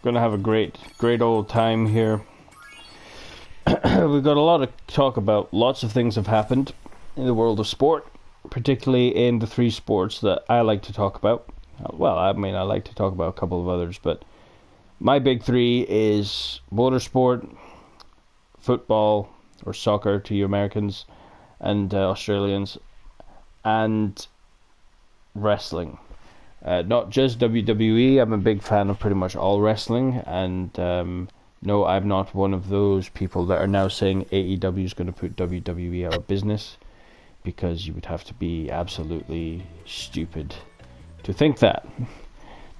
Gonna have a great old time here. We've got a lot to talk about. Lots of things have happened in the world of sport, particularly in the three sports that I like to talk about. Well, I mean, I like to talk about a couple of others, but my big three is motorsport, football, or soccer to you Americans and Australians, and wrestling. Not just WWE. I'm a big fan of pretty much all wrestling, and no, I'm not one of those people that are now saying AEW is going to put WWE out of business, because you would have to be absolutely stupid to think that.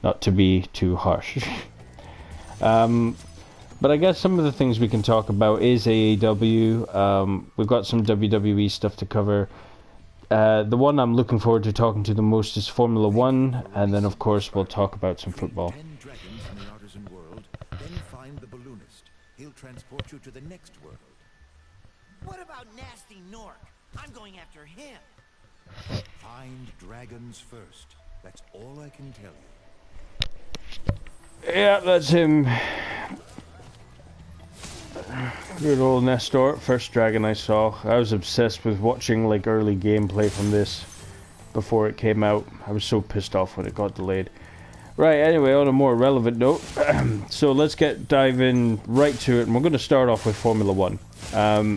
Not to be too harsh. But I guess some of the things we can talk about is AEW. We've got some WWE stuff to cover. The one I'm looking forward to talking to the most is Formula One, and then of course we'll talk about some football. 10 dragons in the artisan world, then find the balloonist. He'll transport you to the next world. What about Nasty Nork? I'm going after him. Find dragons first. That's all I can tell you. Yeah, that's him. Good old Nestor, first dragon I saw. I was obsessed with watching like early gameplay from this before it came out. I was so pissed off when it got delayed. Right, anyway, on a more relevant note, so let's dive in right to it, and we're going to start off with Formula One.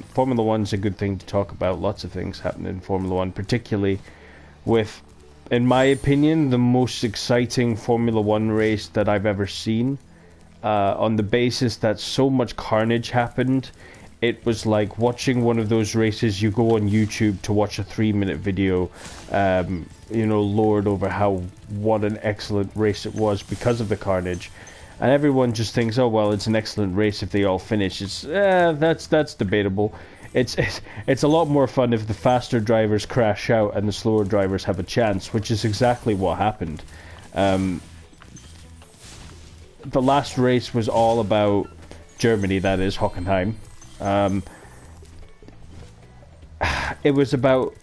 Formula One's a good thing to talk about. Lots of things happen in Formula One, particularly with, in my opinion, the most exciting Formula One race that I've ever seen. On the basis that so much carnage happened, it was like watching one of those races you go on YouTube to watch a 3-minute video, lord over what an excellent race it was because of the carnage. And everyone just thinks, oh well, it's an excellent race if they all finish. That's debatable. It's a lot more fun if the faster drivers crash out and the slower drivers have a chance, which is exactly what happened. The last race was all about Germany, that is, Hockenheim. It was about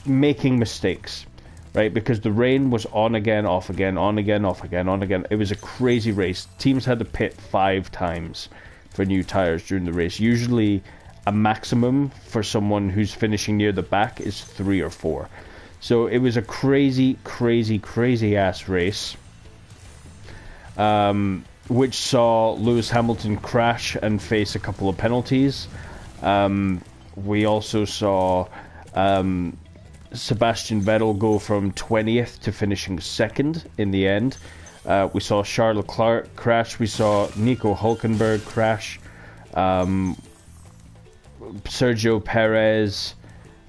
making mistakes, right? Because the rain was on again, off again, on again, off again, on again. It was a crazy race. Teams had to pit 5 times for new tires during the race. Usually a maximum for someone who's finishing near the back is 3 or 4. So it was a crazy ass race. Which saw Lewis Hamilton crash and face a couple of penalties. We also saw Sebastian Vettel go from 20th to finishing 2nd in the end. We saw Charles Leclerc crash. We saw Nico Hülkenberg crash. Sergio Perez.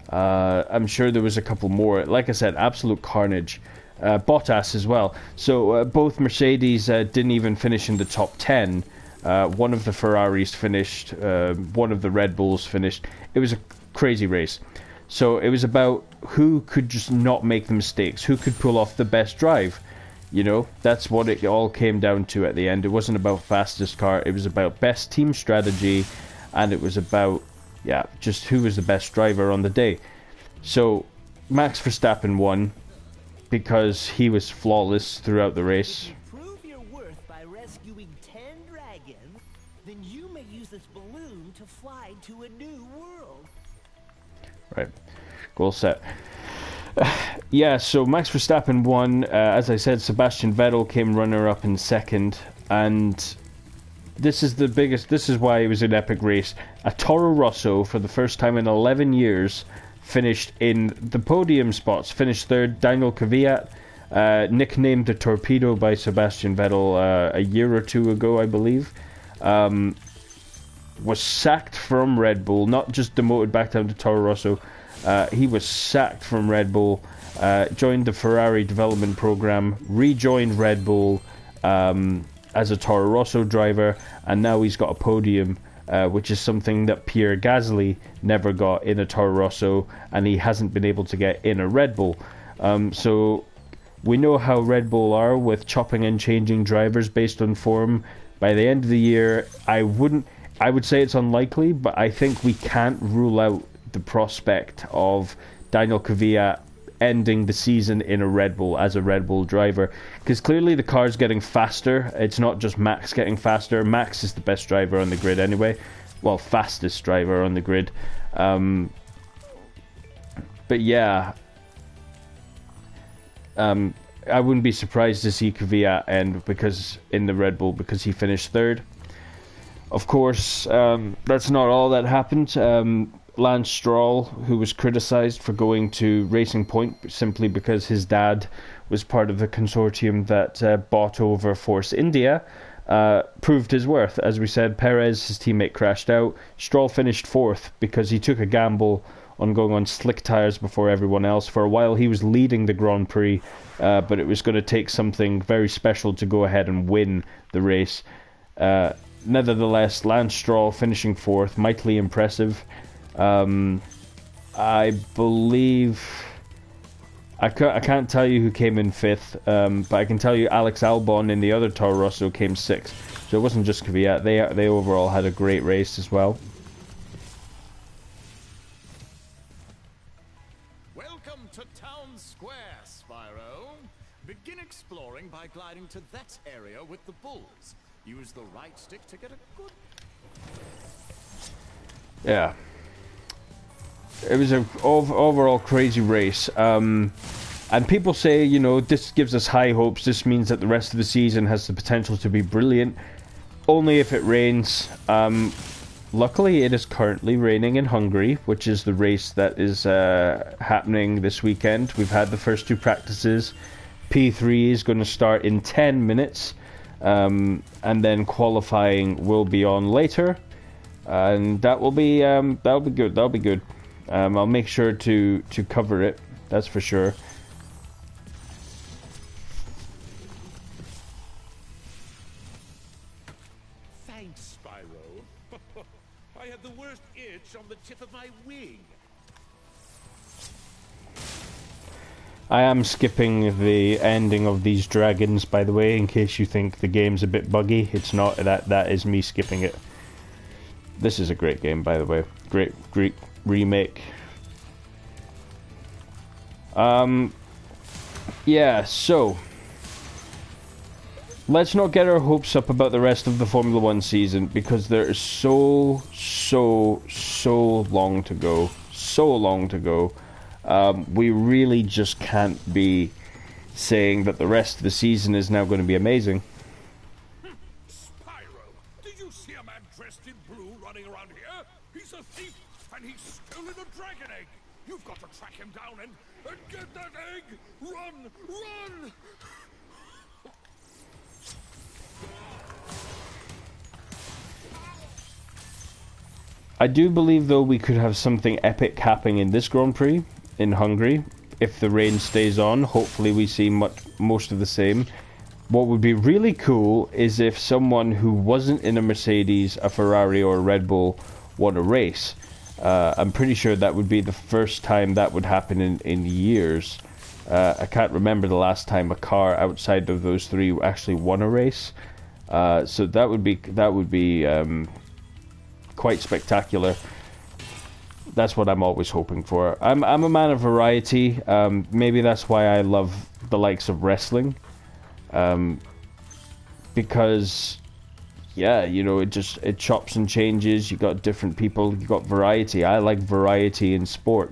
I'm sure there was a couple more. Like I said, absolute carnage. Bottas as well. So both Mercedes didn't even finish in the top 10. One of the Ferraris finished. One of the Red Bulls finished. It was a crazy race. So it was about who could just not make the mistakes. Who could pull off the best drive. You know, that's what it all came down to at the end. It wasn't about fastest car. It was about best team strategy. And it was about, just who was the best driver on the day. So Max Verstappen won, because he was flawless throughout the race. If you prove your worth by rescuing 10 dragons, then you may use this balloon to fly to a new world. Right. Goal set. So Max Verstappen won. As I said, Sebastian Vettel came runner-up in 2nd. And this is why it was an epic race. A Toro Rosso, for the first time in 11 years, finished in the podium spots. Finished 3rd. Daniel Kvyat, nicknamed the Torpedo by Sebastian Vettel a year or 2 ago, I believe, was sacked from Red Bull. Not just demoted back down to Toro Rosso. He was sacked from Red Bull, joined the Ferrari development program, rejoined Red Bull as a Toro Rosso driver, and now he's got a podium, which is something that Pierre Gasly never got in a Toro Rosso, and he hasn't been able to get in a Red Bull. So we know how Red Bull are with chopping and changing drivers based on form. By the end of the year, I would say it's unlikely, but I think we can't rule out the prospect of Daniel Kvyat ending the season in a Red Bull as a Red Bull driver, because clearly the car's getting faster. It's not just Max getting faster. Max is the best driver on the grid anyway, well, fastest driver on the grid. But yeah, I wouldn't be surprised to see Kvyat end because in the Red Bull, because he finished third. Of course, that's not all that happened. Lance Stroll, who was criticised for going to Racing Point simply because his dad was part of the consortium that bought over Force India, proved his worth. As we said, Perez, his teammate, crashed out. Stroll finished fourth because he took a gamble on going on slick tyres before everyone else. For a while he was leading the Grand Prix, but it was going to take something very special to go ahead and win the race. Nevertheless, Lance Stroll finishing fourth, mightily impressive. I believe I can't tell you who came in fifth, but I can tell you Alex Albon in the other Toro Rosso came sixth. So it wasn't just Kvyat. They overall had a great race as well. Welcome to Town Square, Spyro. Begin exploring by gliding to that area with the bulls. Use the right stick to get a good... Yeah. It was an overall crazy race. And people say, you know, this gives us high hopes. This means that the rest of the season has the potential to be brilliant. Only if it rains. Luckily, it is currently raining in Hungary, which is the race that is happening this weekend. We've had the first two practices. P3 is going to start in 10 minutes. And then qualifying will be on later. And that'll be good. That'll be good. I'll make sure to cover it. That's for sure. Thanks, Spyro. I had the worst itch on the tip of my wing. I am skipping the ending of these dragons, by the way, in case you think the game's a bit buggy. It's not. That is me skipping it. This is a great game, by the way. Great remake. Yeah, so let's not get our hopes up about the rest of the Formula 1 season, because there is so long to go. So long to go. We really just can't be saying that the rest of the season is now going to be amazing. Spyro, did you see a man dressed in blue running around here? He's a thief, and he's stolen a dragon egg. You've got to track him down and get that egg. Run, run! I do believe, though, we could have something epic happening in this Grand Prix in Hungary. If the rain stays on, hopefully we see most of the same. What would be really cool is if someone who wasn't in a Mercedes, a Ferrari, or a Red Bull won a race. I'm pretty sure that would be the first time that would happen in years. I can't remember the last time a car outside of those three actually won a race. So that would be quite spectacular. That's what I'm always hoping for. I'm a man of variety. Maybe that's why I love the likes of wrestling. Because, yeah, you know, it chops and changes. You got different people. You got variety. I like variety in sport.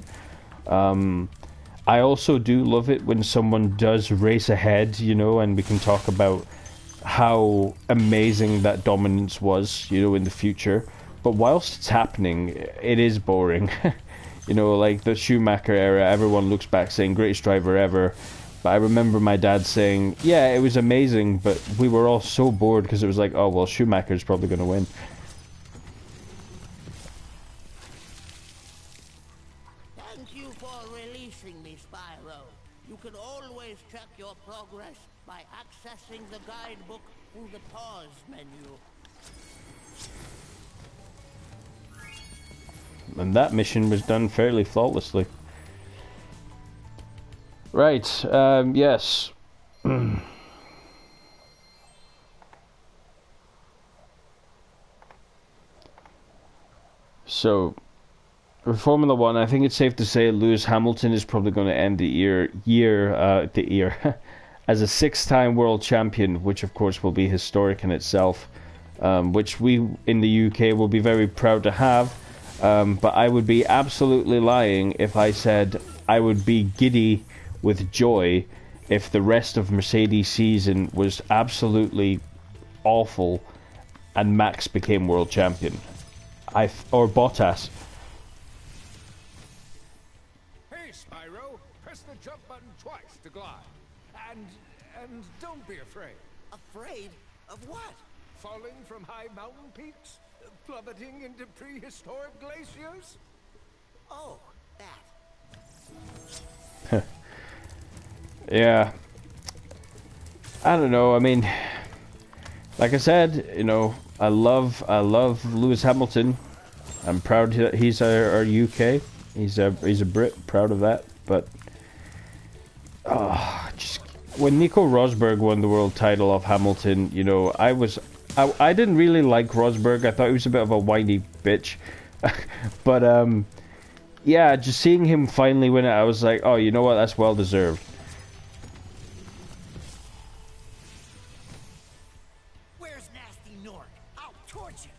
I also do love it when someone does race ahead, you know, and we can talk about how amazing that dominance was, you know, in the future. But whilst it's happening, it is boring. You know, like the Schumacher era, everyone looks back saying, greatest driver ever. But I remember my dad saying, yeah, it was amazing, but we were all so bored because it was like, oh, well, Schumacher's probably going to win. Thank you for releasing me, Spyro. You can always check your progress by accessing the guidebook through the pause menu. And that mission was done fairly flawlessly. Right, yes. So, For Formula One, I think it's safe to say Lewis Hamilton is probably going to end the year as a 6-time world champion, which of course will be historic in itself, which we in the UK will be very proud to have. But I would be absolutely lying if I said I would be giddy with joy if the rest of Mercedes' season was absolutely awful and Max became world champion. Or Bottas. Hey, Spyro, press the jump button twice to glide. And don't be afraid. Afraid of what? Falling from high mountain peaks? Plummeting into prehistoric glaciers? Oh, that. Yeah. I don't know. I mean, like I said, you know, I love Lewis Hamilton. I'm proud that he's our UK. He's a Brit. Proud of that. But just when Nico Rosberg won the world title off Hamilton, you know, I didn't really like Rosberg. I thought he was a bit of a whiny bitch. But yeah, just seeing him finally win it, I was like, oh, you know what? That's well deserved. Where's Nasty Nork? I'll torch it.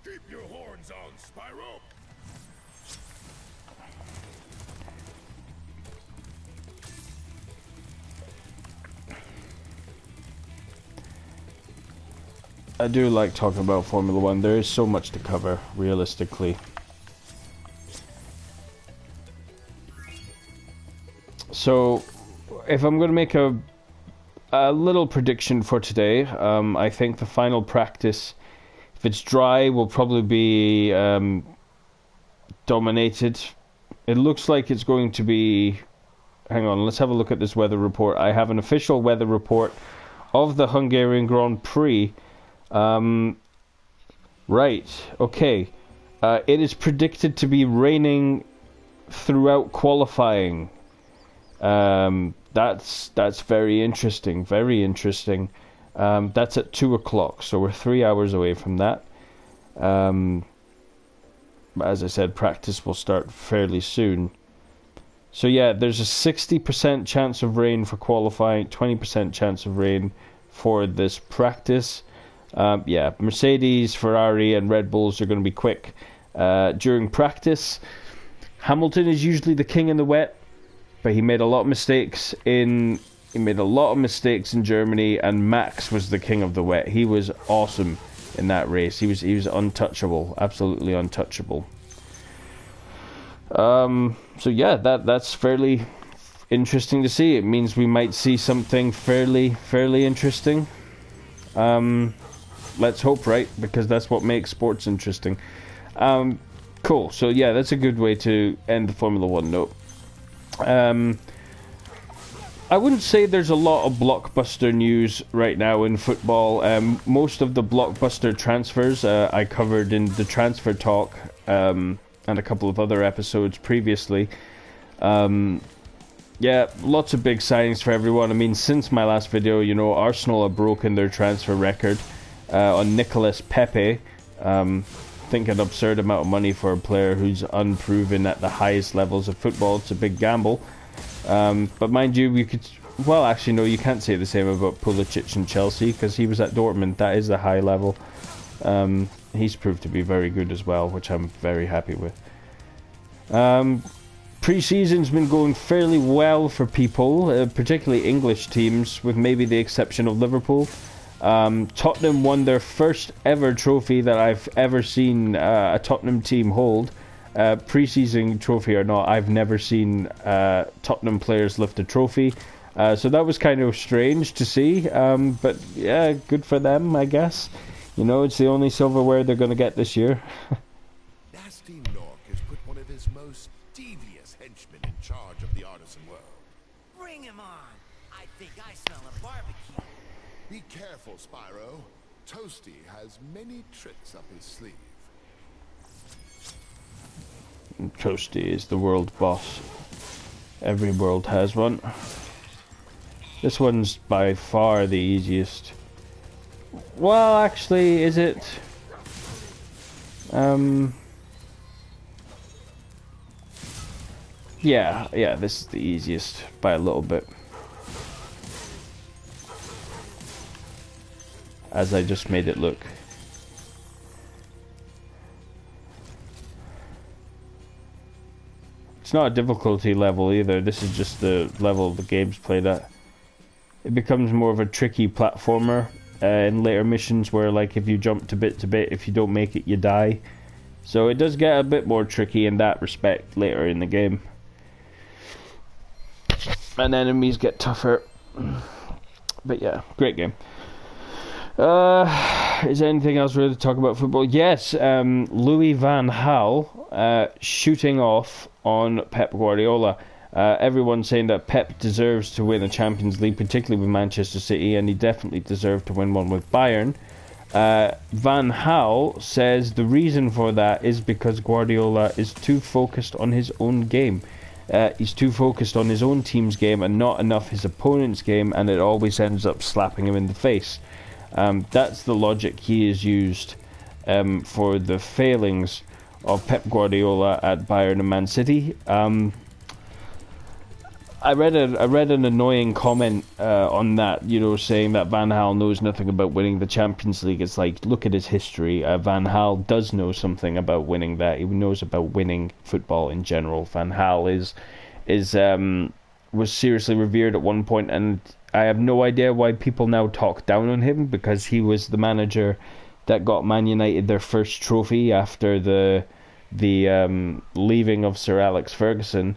Keep your horns on, Spyro. I do like talking about Formula One. There is so much to cover, realistically. So, if I'm going to make a little prediction for today, I think the final practice, if it's dry, will probably be dominated. It looks like it's going to be... Hang on, let's have a look at this weather report. I have an official weather report of the Hungarian Grand Prix. Right, okay. It is predicted to be raining throughout qualifying. That's very interesting, very interesting. That's at 2 o'clock, so we're 3 hours away from that. As I said, practice will start fairly soon. So yeah, there's a 60% chance of rain for qualifying, 20% chance of rain for this practice. Yeah, Mercedes, Ferrari and Red Bulls are going to be quick during practice. Hamilton is usually the king in the wet, but he made a lot of mistakes in Germany, and Max was the king of the wet. He was awesome in that race. He was untouchable, absolutely untouchable. So yeah, that's fairly interesting to see. It means we might see something fairly interesting. Let's hope, right? Because that's what makes sports interesting. Cool. So yeah, that's a good way to end the Formula One note. I wouldn't say there's a lot of blockbuster news right now in football. Most of the blockbuster transfers I covered in the transfer talk and a couple of other episodes previously. Yeah, lots of big signings for everyone. I mean, since my last video, you know, Arsenal have broken their transfer record on Nicolas Pepe. I think an absurd amount of money for a player who's unproven at the highest levels of football. It's a big gamble. But mind you, we could... Well, actually, no, you can't say the same about Pulisic and Chelsea, because he was at Dortmund. That is a high level. He's proved to be very good as well, which I'm very happy with. Pre-season's been going fairly well for people, particularly English teams, with maybe the exception of Liverpool. Tottenham won their first ever trophy that I've ever seen a Tottenham team hold. Pre-season trophy or not, I've never seen Tottenham players lift a trophy. So that was kind of strange to see. But yeah, good for them, I guess. You know, it's the only silverware they're going to get this year. Nasty Nork has put one of his most devious henchmen in charge of the artisan world. Bring him on. I think I smell a barbecue. Be careful, Spyro. Toasty has many tricks up his sleeve. Toasty is the world boss. Every world has one. This one's by far the easiest. Well, actually, is it? Yeah, this is the easiest by a little bit. As I just made it look. It's not a difficulty level either, this is just the level the game's played at. It becomes more of a tricky platformer in later missions where, like, if you jump to bit, if you don't make it, you die. So it does get a bit more tricky in that respect later in the game. And enemies get tougher. But yeah, great game. Is there anything else really to talk about football? Yes, Louis van Gaal shooting off on Pep Guardiola. Everyone's saying that Pep deserves to win a Champions League, particularly with Manchester City, and he definitely deserved to win one with Bayern. Van Gaal says the reason for that is because Guardiola is too focused on his own game. He's too focused on his own team's game and not enough his opponent's game, and it always ends up slapping him in the face. That's the logic he has used for the failings of Pep Guardiola at Bayern and Man City. I read an annoying comment on that, you know, saying that Van Gaal knows nothing about winning the Champions League. It's like, look at his history. Van Gaal does know something about winning that. He knows about winning football in general. Van Gaal was seriously revered at one point, and I have no idea why people now talk down on him, because he was the manager that got Man United their first trophy after the leaving of Sir Alex Ferguson.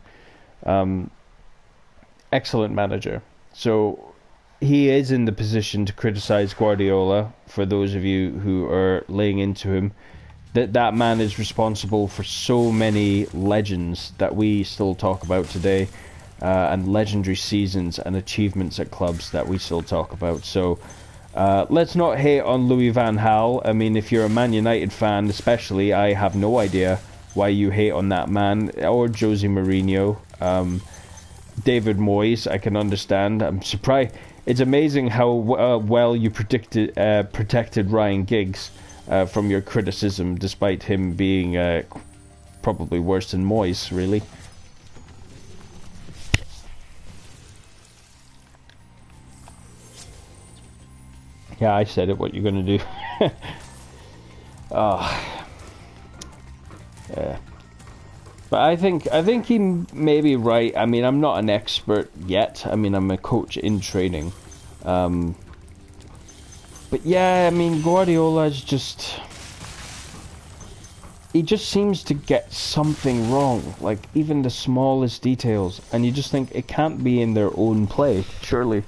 Excellent manager. So he is in the position to criticize Guardiola, for those of you who are laying into him. That man is responsible for so many legends that we still talk about today, and legendary seasons and achievements at clubs that we still talk about. So let's not hate on Louis van Gaal. I mean, if you're a Man United fan especially, I have no idea why you hate on that man, or Jose Mourinho. David Moyes, I can understand. I'm surprised. It's amazing how well you protected Ryan Giggs from your criticism, despite him being probably worse than Moyes, really. Yeah, I said it. What you gonna do? Oh, yeah. But I think he may be right. I mean, I'm not an expert yet. I mean, I'm a coach in training. But yeah, I mean, Guardiola's he just seems to get something wrong, like even the smallest details, and you just think it can't be in their own play, surely.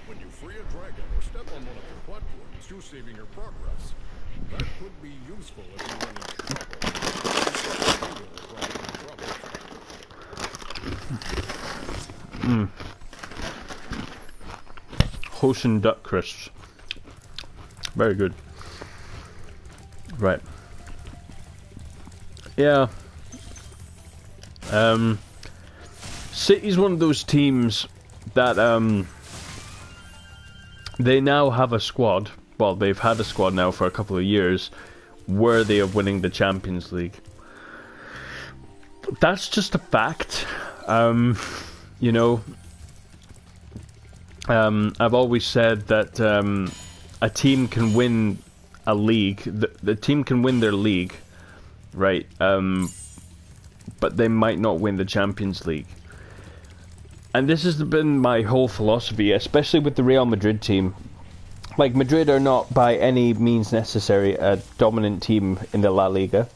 When you free a dragon or step on one of your platforms, you're saving your progress. That could be useful if you run into Hoshin duck crisps. Very good. Right. Yeah. City's one of those teams that they now have a squad. Well, they've had a squad now for a couple of years worthy of winning the Champions League. That's just a fact. You know, I've always said that a team can win a league. The team can win their league, right? But they might not win the Champions League. And this has been my whole philosophy, especially with the Real Madrid team. Like, Madrid are not by any means necessary a dominant team in the La Liga.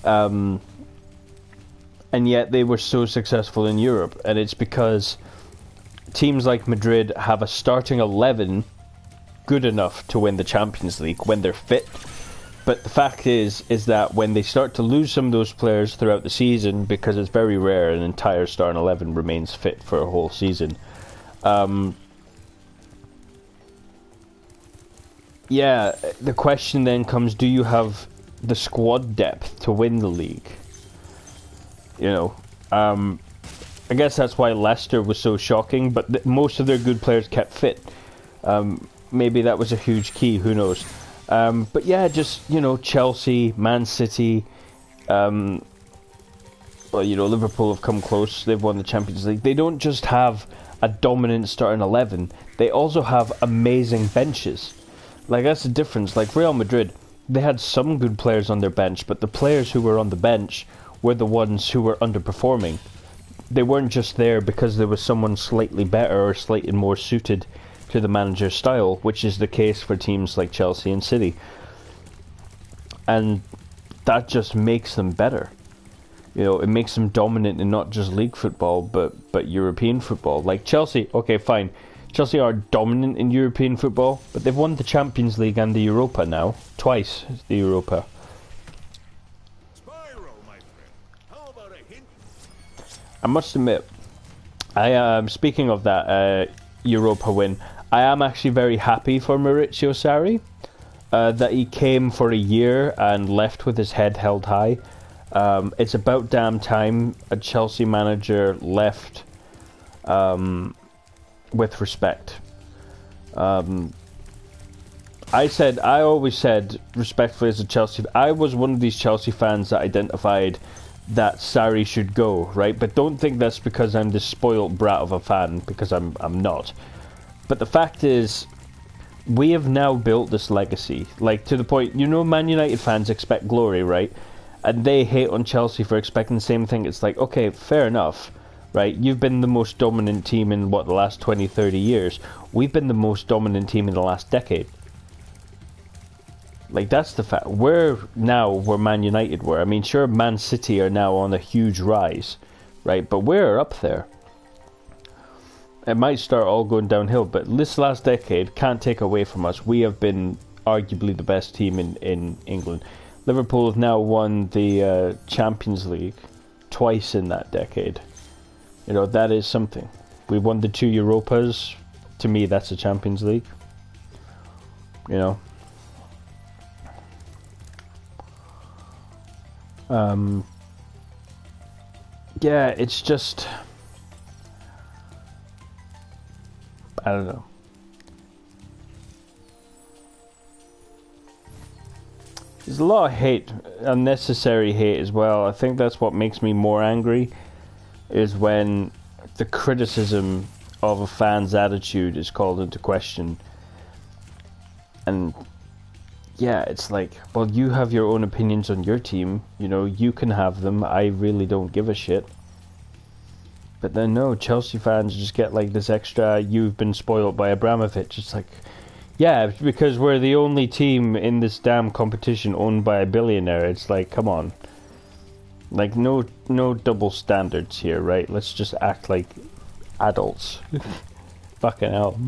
And yet they were so successful in Europe, and it's because teams like Madrid have a starting 11 good enough to win the Champions League when they're fit. But the fact is that when they start to lose some of those players throughout the season, because it's very rare an entire starting 11 remains fit for a whole season, yeah, the question then comes, do you have the squad depth to win the league? You know, I guess that's why Leicester was so shocking, but most of their good players kept fit. Maybe that was a huge key, who knows. But yeah, just, you know, Chelsea, Man City, well, you know, Liverpool have come close. They've won the Champions League. They don't just have a dominant starting 11. They also have amazing benches. Like, that's the difference. Like, Real Madrid, they had some good players on their bench, but the players who were on the bench were the ones who were underperforming. They weren't just there because there was someone slightly better or slightly more suited to the manager's style, which is the case for teams like Chelsea and City. And that just makes them better. You know, it makes them dominant in not just league football, but European football. Like Chelsea, okay, fine. Chelsea are dominant in European football, but they've won the Champions League and the Europa now. Twice, the Europa. Spyro, my friend. How about a hint? I must admit, speaking of that Europa win, I am actually very happy for Maurizio Sarri. That he came for a year and left with his head held high. It's about damn time a Chelsea manager left with respect. I always said, respectfully as a Chelsea, I was one of these Chelsea fans that identified that Sarri should go, right? But don't think that's because I'm this spoiled brat of a fan, because I'm not. But the fact is, we have now built this legacy, like to the point, you know, Man United fans expect glory, right? And they hate on Chelsea for expecting the same thing. It's like, okay, fair enough, right? You've been the most dominant team in, what, the last 20, 30 years. We've been the most dominant team in the last decade. Like, that's the fact. We're now where Man United were. I mean, sure, Man City are now on a huge rise, right? But we're up there. It might start all going downhill, but this last decade can't take away from us. We have been arguably the best team in England. Liverpool have now won the Champions League twice in that decade. You know, that is something. We won the 2 Europas. To me, that's a Champions League. You know. Yeah, it's just... I don't know. There's a lot of hate, unnecessary hate as well. I think that's what makes me more angry, is when the criticism of a fan's attitude is called into question. And yeah, it's like, well, you have your own opinions on your team, you know, you can have them, I really don't give a shit. But then no, Chelsea fans just get like this extra, you've been spoiled by Abramovich. It's like, yeah, because we're the only team in this damn competition owned by a billionaire. It's like, come on. Like, no double standards here, right? Let's just act like adults. Fucking hell.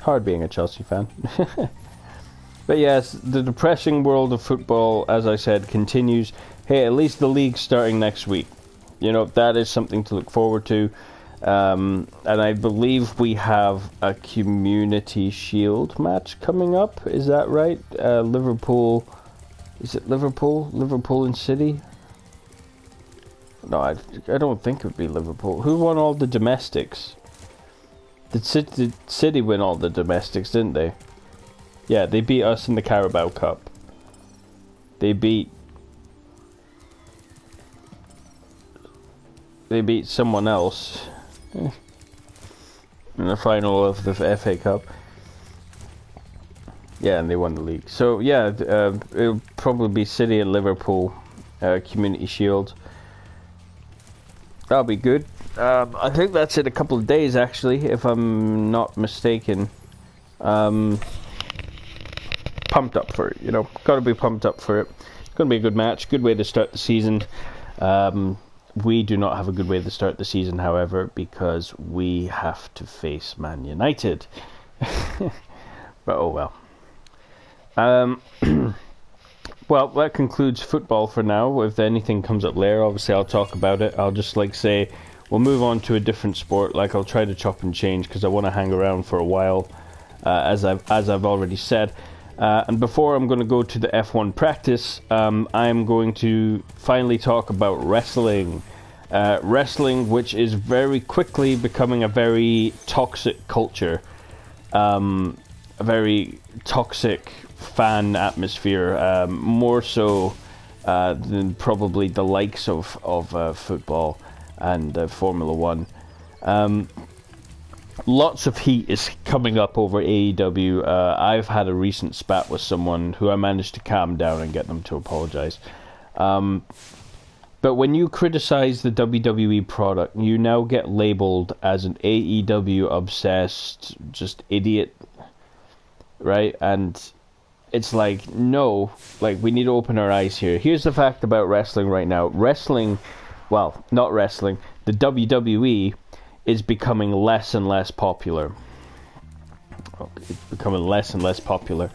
Hard being a Chelsea fan. But yes, the depressing world of football, as I said, continues. Hey, at least the league's starting next week. You know, that is something to look forward to. And I believe we have a Community Shield match coming up. Is that right? Liverpool... Is it Liverpool? Liverpool and City? No, I don't think it would be Liverpool. Who won all the domestics? Did City win all the domestics, didn't they? Yeah, they beat us in the Carabao Cup. They beat someone else in the final of the FA Cup. Yeah, and they won the league. So yeah, it'll probably be City and Liverpool Community Shield. That'll be good. I think that's in a couple of days, actually, if I'm not mistaken. Pumped up for it, you know. Got to be pumped up for it. It's going to be a good match. Good way to start the season. We do not have a good way to start the season, however, because we have to face Man United. But oh well. Well, that concludes football for now. If anything comes up later, obviously I'll talk about it. I'll just say we'll move on to a different sport. Like, I'll try to chop and change because I want to hang around for a while, as I've already said. And before I'm going to go to the F1 practice, I'm going to finally talk about wrestling. Wrestling, which is very quickly becoming a very toxic culture. A very toxic fan atmosphere, more so than probably the likes of football and Formula One. Lots of heat is coming up over AEW. I've had a recent spat with someone who I managed to calm down and get them to apologize. But when you criticize the WWE product, you now get labeled as an AEW obsessed just idiot, right? And it's like, no, like, we need to open our eyes here. Here's the fact about wrestling right now. Not wrestling, the WWE is becoming less and less popular. It's becoming less and less popular.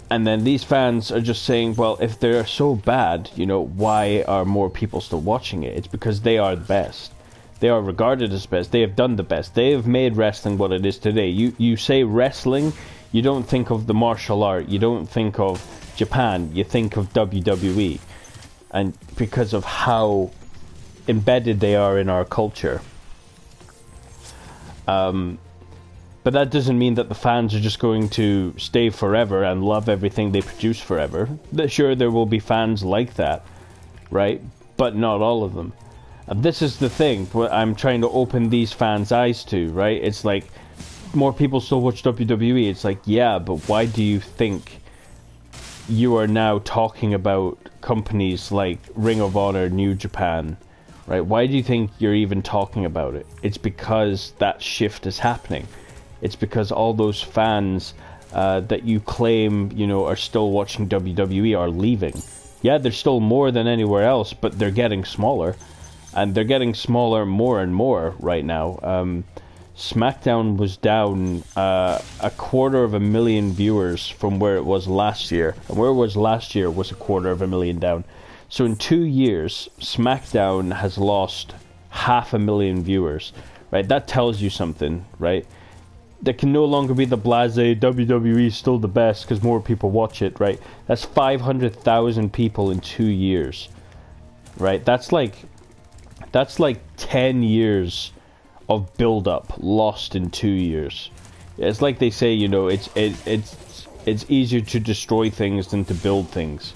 And then these fans are just saying, well, if they're so bad, you know, why are more people still watching it? It's because they are the best. They are regarded as best. They have done the best. They have made wrestling what it is today. You say wrestling, you don't think of the martial art. You don't think of Japan. You think of WWE. And because of how embedded they are in our culture. But that doesn't mean that the fans are just going to stay forever and love everything they produce forever. Sure, there will be fans like that, right? But not all of them. And this is the thing what I'm trying to open these fans' eyes to, right? It's like, more people still watch WWE. It's like, yeah, but why do you think you are now talking about companies like Ring of Honor, New Japan, right? Why do you think you're even talking about it? It's because that shift is happening. It's because all those fans that you claim, you know, are still watching WWE are leaving. Yeah, there's still more than anywhere else, but they're getting smaller. And they're getting smaller more and more right now. SmackDown was down 250,000 viewers from where it was last year. And where it was last year was 250,000 down. So in 2 years, SmackDown has lost 500,000 viewers. Right? That tells you something, right? There can no longer be the blasé WWE is still the best because more people watch it, right? That's 500,000 people in 2 years, right? That's like 10 years of build-up lost in 2 years. It's like they say, you know, it's easier to destroy things than to build things.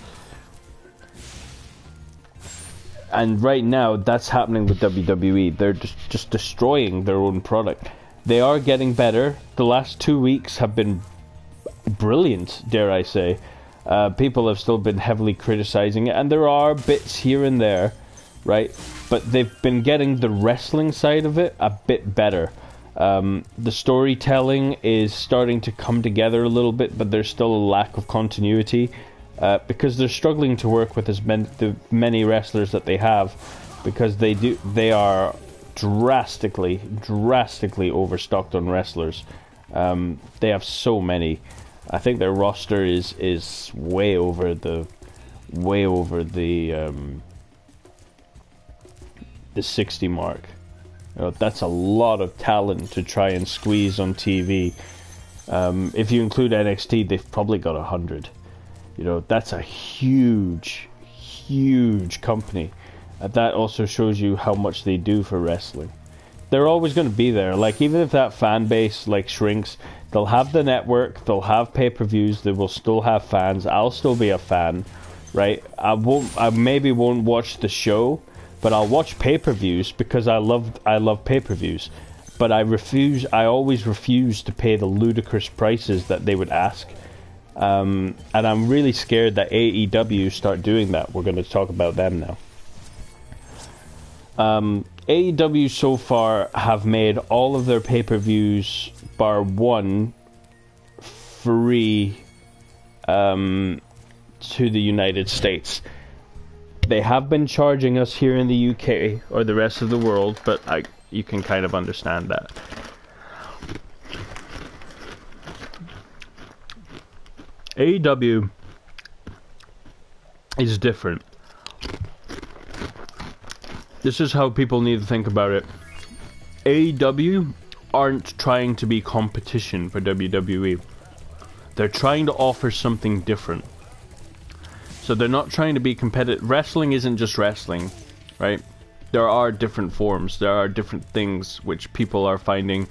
And right now, that's happening with WWE. They're just destroying their own product. They are getting better. The last 2 weeks have been brilliant, dare I say. People have still been heavily criticizing it, and there are bits here and there, right? But they've been getting the wrestling side of it a bit better. The storytelling is starting to come together a little bit, but there's still a lack of continuity because they're struggling to work with the many wrestlers that they have, because they are drastically overstocked on wrestlers. They have so many. I think their roster is way over the 60 mark. You know, that's a lot of talent to try and squeeze on TV. If you include NXT, they've probably got 100. You know, that's a huge company. That also shows you how much they do for wrestling. They're always going to be there. Like, even if that fan base like shrinks, they'll have the network, they'll have pay-per-views, they will still have fans. I'll still be a fan, right? I maybe won't watch the show, but I'll watch pay-per-views because I love pay-per-views. But I always refuse to pay the ludicrous prices that they would ask. And I'm really scared that AEW start doing that. We're going to talk about them now. AEW so far have made all of their pay-per-views bar one free to the United States. They have been charging us here in the UK or the rest of the world, but you can kind of understand that. AEW is different. This is how people need to think about it. AEW aren't trying to be competition for WWE. They're trying to offer something different. So they're not trying to be competitive. Wrestling isn't just wrestling, right? There are different forms. There are different things which people are finding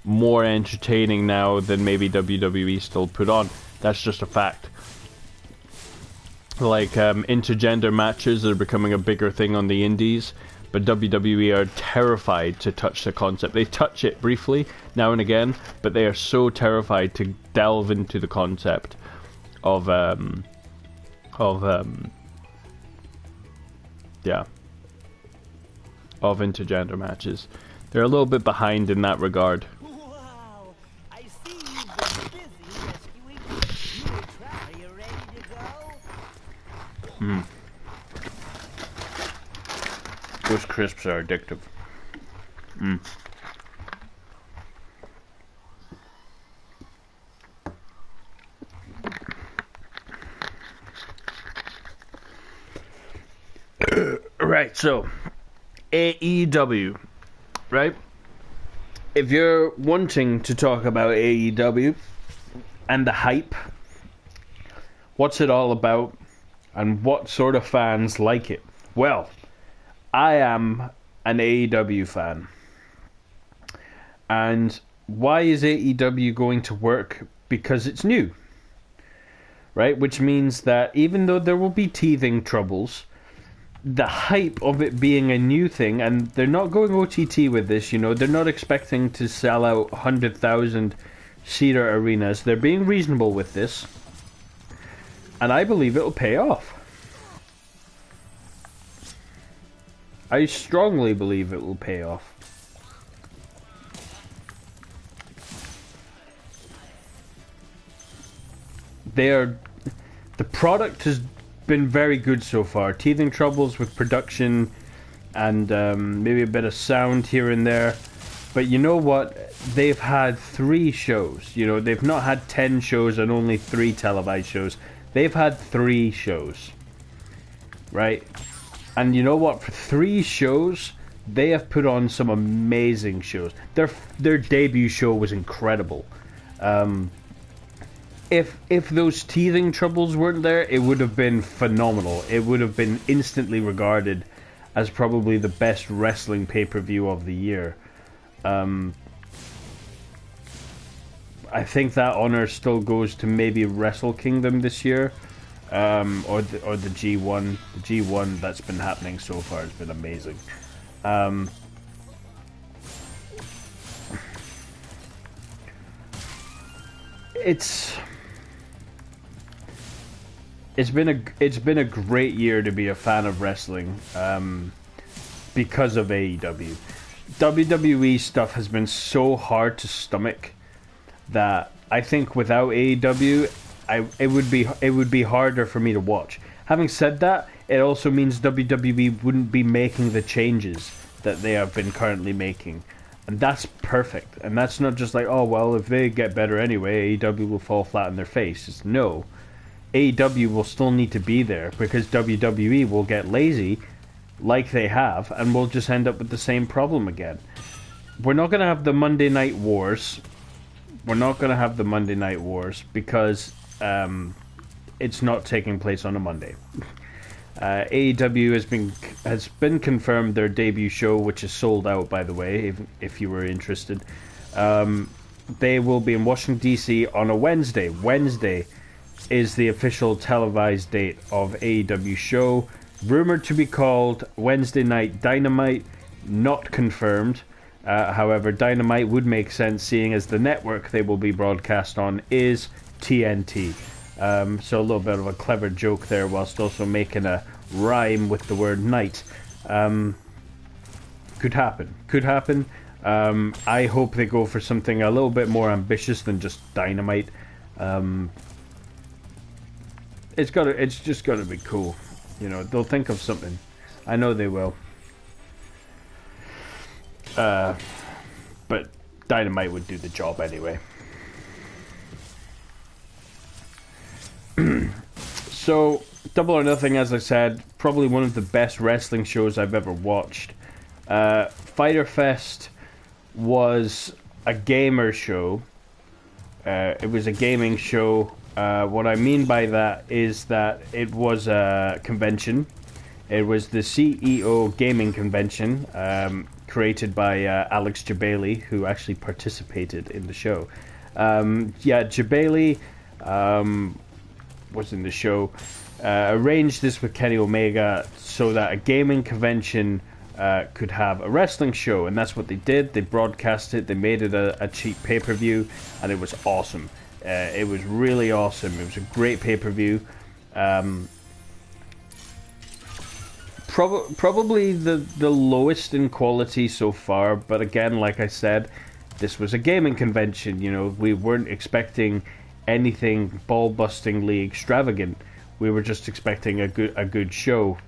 more entertaining now than maybe WWE still put on. That's just a fact. like intergender matches are becoming a bigger thing on the indies, but WWE are terrified to touch the concept. They touch it briefly now and again, but they are so terrified to delve into the concept of intergender matches. They're a little bit behind in that regard. Wow, I see you've been busy rescuing you. Are you ready to go? Those crisps are addictive. Right, so AEW, right? If you're wanting to talk about AEW and the hype, what's it all about, and what sort of fans like it? Well, I am an AEW fan. And why is AEW going to work? Because it's new, right? Which means that even though there will be teething troubles, the hype of it being a new thing, and they're not going OTT with this, you know, they're not expecting to sell out 100,000 seater arenas. They're being reasonable with this, and I believe it'll pay off. I strongly believe it will pay off. The product has been very good so far. Teething troubles with production and maybe a bit of sound here and there, but you know what? They've had 3 shows. You know, they've not had 10 shows and only 3 televised shows. They've had 3 shows, right? And you know what? For 3 shows, they have put on some amazing shows. Their debut show was incredible. If those teething troubles weren't there, it would have been phenomenal. It would have been instantly regarded as probably the best wrestling pay-per-view of the year. I think that honor still goes to maybe Wrestle Kingdom this year, or the G1. The G1 that's been happening so far has been amazing. It's been a great year to be a fan of wrestling, because of AEW. WWE stuff has been so hard to stomach that I think without AEW, it would be harder for me to watch. Having said that, it also means WWE wouldn't be making the changes that they have been currently making, and that's perfect. And that's not just like, oh well, if they get better anyway, AEW will fall flat on their face. It's no. AEW will still need to be there because WWE will get lazy like they have, and we'll just end up with the same problem again. We're not going to have the Monday Night Wars. We're not going to have the Monday Night Wars because it's not taking place on a Monday. AEW has been confirmed their debut show, which is sold out, by the way, if you were interested. They will be in Washington, D.C. on a Wednesday. Wednesday is the official televised date of AEW show. Rumored to be called Wednesday Night Dynamite, not confirmed. However, Dynamite would make sense seeing as the network they will be broadcast on is TNT. So a little bit of a clever joke there whilst also making a rhyme with the word night. Could happen. Could happen. I hope they go for something a little bit more ambitious than just Dynamite. It's just gotta be cool. You know, they'll think of something. I know they will. But Dynamite would do the job anyway. So, Double or Nothing, as I said, probably one of the best wrestling shows I've ever watched. Fyter Fest was a gamer show. It was a gaming show. What I mean by that is that it was a convention. It was the CEO gaming convention, created by Alex Jabali, who actually participated in the show. Jabali was in the show. arranged this with Kenny Omega so that a gaming convention could have a wrestling show, and that's what they did. They broadcast it, they made it a cheap pay-per-view, and it was awesome. It was really awesome. It was a great pay-per-view. Probably the lowest in quality so far, but again, like I said, this was a gaming convention. You know, we weren't expecting anything ball-bustingly extravagant. We were just expecting a good show,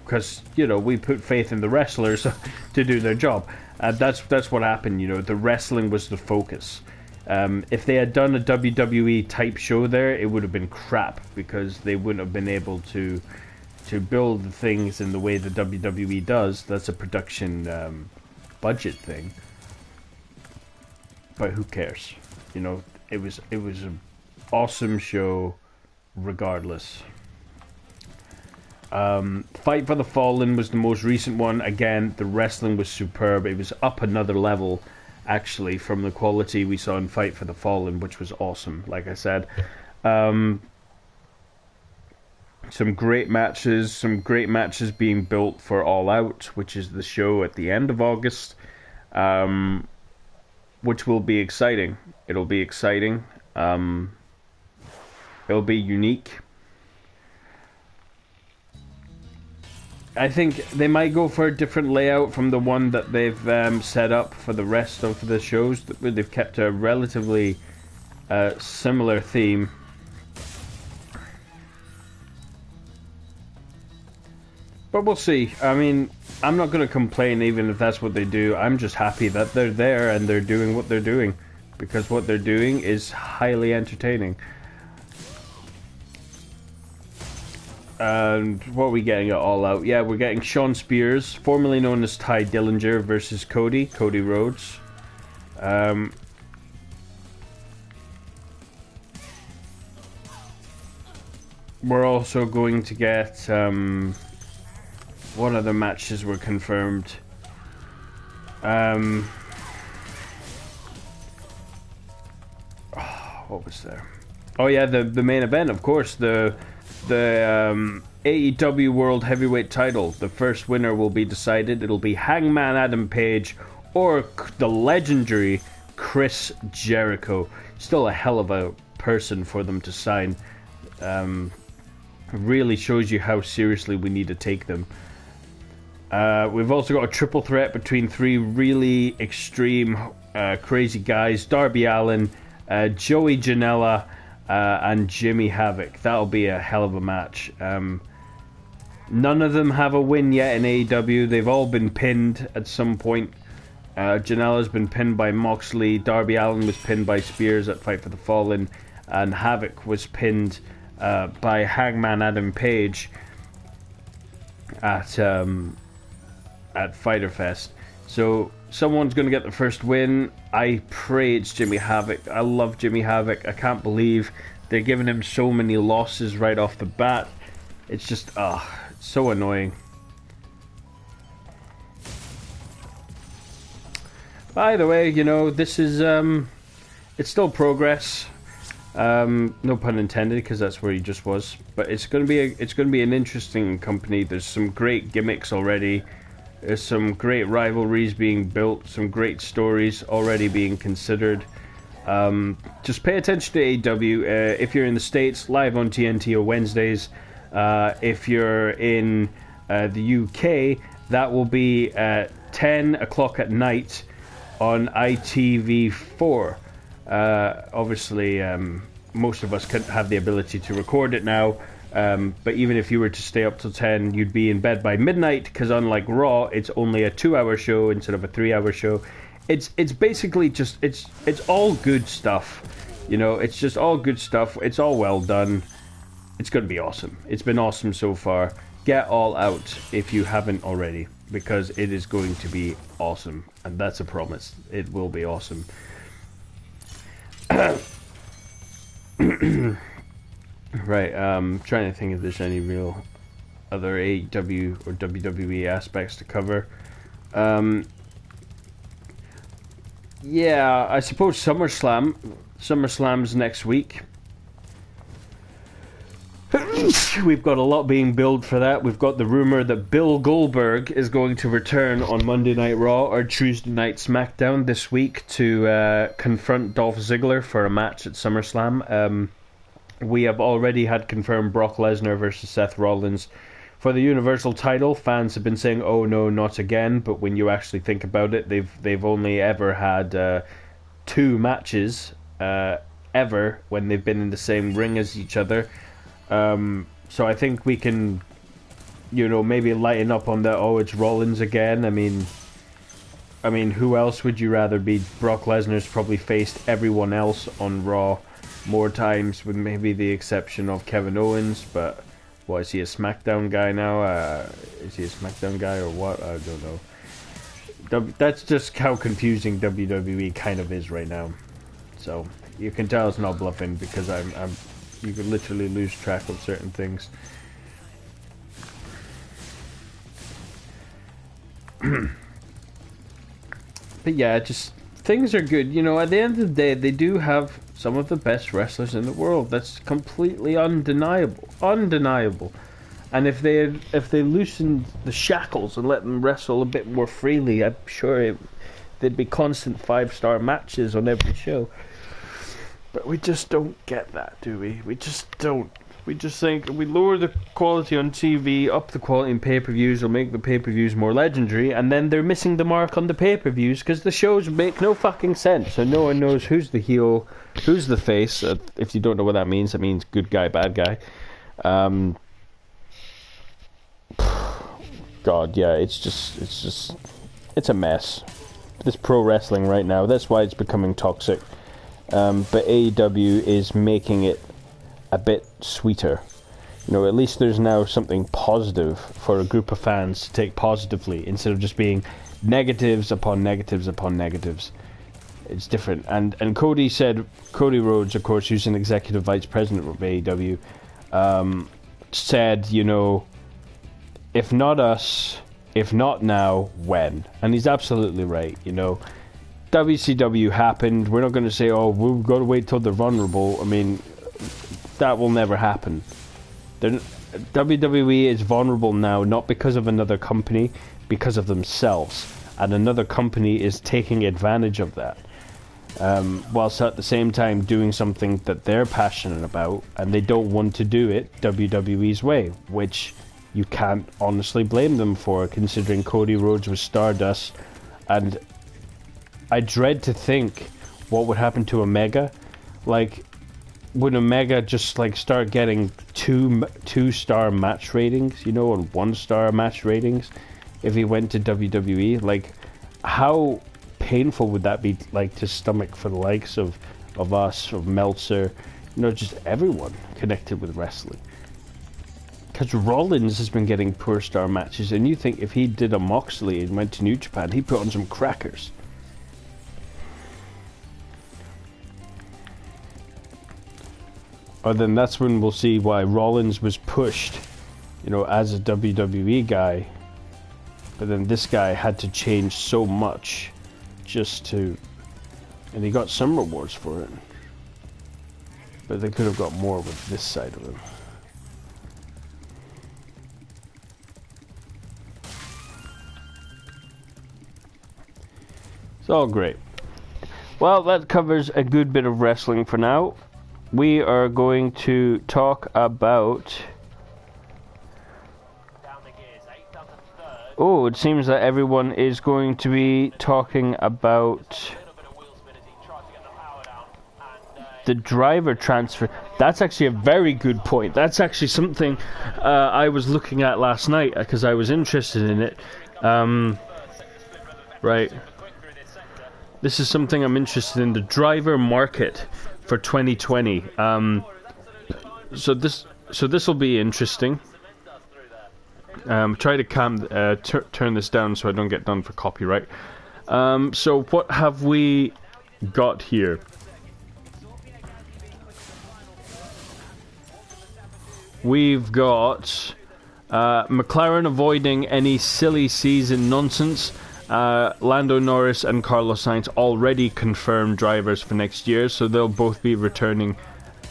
because you know we put faith in the wrestlers to do their job. That's what happened. You know, the wrestling was the focus. If they had done a WWE type show there, it would have been crap, because they wouldn't have been able to build the things in the way the WWE does. That's a production budget thing. But who cares? You know, it was an awesome show regardless. Fight for the Fallen was the most recent one. Again, the wrestling was superb. It was up another level, actually, from the quality we saw in Fight for the Fallen, which was awesome, like I said. Some great matches being built for All Out, which is the show at the end of August, which will be exciting. It'll be exciting. It'll be unique. I think they might go for a different layout from the one that they've set up for the rest of the shows. They've kept a relatively similar theme. But we'll see. I mean, I'm not going to complain even if that's what they do. I'm just happy that they're there and they're doing what they're doing, because what they're doing is highly entertaining. And what are we getting at All Out? Yeah, we're getting Shawn Spears, formerly known as Ty Dillinger, versus Cody Rhodes. We're also going to get... what other matches were confirmed? What was there? Oh yeah, the main event, of course, the AEW World Heavyweight title. The first winner will be decided. It'll be Hangman Adam Page or the legendary Chris Jericho. Still a hell of a person for them to sign. Really shows you how seriously we need to take them. We've also got a triple threat between three really extreme, crazy guys: Darby Allin, Joey Janela, and Jimmy Havoc. That'll be a hell of a match. None of them have a win yet in AEW. They've all been pinned at some point. Janela's been pinned by Moxley. Darby Allin was pinned by Spears at Fight for the Fallen, and Havoc was pinned by Hangman Adam Page at Fyter Fest. So someone's going to get the first win. I pray it's Jimmy Havoc. I love Jimmy Havoc. I can't believe they're giving him so many losses right off the bat. It's just, so annoying. By the way, you know, this is, it's still progress. No pun intended, because that's where he just was. But it's going to be an interesting company. There's some great gimmicks already. There's some great rivalries being built, some great stories already being considered. Just pay attention to AEW. If you're in the States, live on TNT on Wednesdays. If you're in the UK, that will be at 10 o'clock at night on ITV4. Obviously, most of us couldn't have the ability to record it now. But even if you were to stay up till 10, you'd be in bed by midnight, because unlike Raw, it's only a 2-hour show instead of a 3-hour show. It's basically just, it's all good stuff. You know, it's just all good stuff. It's all well done. It's going to be awesome. It's been awesome so far. Get All Out if you haven't already, because it is going to be awesome. And that's a promise. It will be awesome. Right, trying to think if there's any real other AEW or WWE aspects to cover. Yeah, I suppose SummerSlam's next week. We've got a lot being billed for that. We've got the rumor that Bill Goldberg is going to return on Monday Night Raw or Tuesday Night SmackDown this week to confront Dolph Ziggler for a match at SummerSlam. We have already had confirmed Brock Lesnar versus Seth Rollins for the Universal title. Fans have been saying, "Oh no, not again!" But when you actually think about it, they've only ever had 2 matches ever when they've been in the same ring as each other. So I think we can, maybe lighten up on the, oh, it's Rollins again. I mean, who else would you rather be? Brock Lesnar's probably faced everyone else on Raw more times, with maybe the exception of Kevin Owens. But what, is he a SmackDown guy now? Is he a SmackDown guy or what? I don't know. That's just how confusing WWE kind of is right now. So you can tell it's not bluffing, because you could literally lose track of certain things. But yeah, just things are good. At the end of the day, they do have some of the best wrestlers in the world. That's completely undeniable. And if they loosened the shackles and let them wrestle a bit more freely, I'm sure there'd be constant 5-star matches on every show. But we just don't get that, do we? We just don't. We just think we lower the quality on TV, up the quality in pay-per-views, will make the pay-per-views more legendary, and then they're missing the mark on the pay-per-views because the shows make no fucking sense, and no one knows who's the heel, who's the face. If you don't know what that means good guy, bad guy. God, yeah, it's a mess. This pro wrestling right now, that's why it's becoming toxic. But AEW is making it a bit sweeter. At least there's now something positive for a group of fans to take positively, instead of just being negatives upon negatives upon negatives. It's different. And Cody Rhodes, of course, who's an executive vice president of AEW, said, if not us, if not now, when? And he's absolutely right. WCW happened. We're not going to say, oh, we've got to wait till they're vulnerable. I mean, that will never happen. WWE is vulnerable now, not because of another company, because of themselves. And another company is taking advantage of that. Whilst at the same time doing something that they're passionate about, and they don't want to do it WWE's way, which you can't honestly blame them for, considering Cody Rhodes was Stardust. And I dread to think what would happen to Omega. Would Omega just start getting two-star match ratings, and 1-star match ratings if he went to WWE? How painful would that be, to stomach for the likes of us, of Meltzer, just everyone connected with wrestling? Because Rollins has been getting poor star matches, and you think if he did a Moxley and went to New Japan, he'd put on some crackers. Or then that's when we'll see why Rollins was pushed, as a WWE guy. But then this guy had to change so much and he got some rewards for it. But they could have got more with this side of him. It's all great. Well, that covers a good bit of wrestling for now. We are going to talk about... Oh, it seems that everyone is going to be talking about the driver transfer. That's actually a very good point. That's actually something I was looking at last night because I was interested in it. Right. This is something I'm interested in, the driver market for 2020. So this will be interesting. Try to turn this down so I don't get done for copyright. So what have we got here? We've got McLaren avoiding any silly season nonsense. Lando Norris and Carlos Sainz already confirmed drivers for next year, so they'll both be returning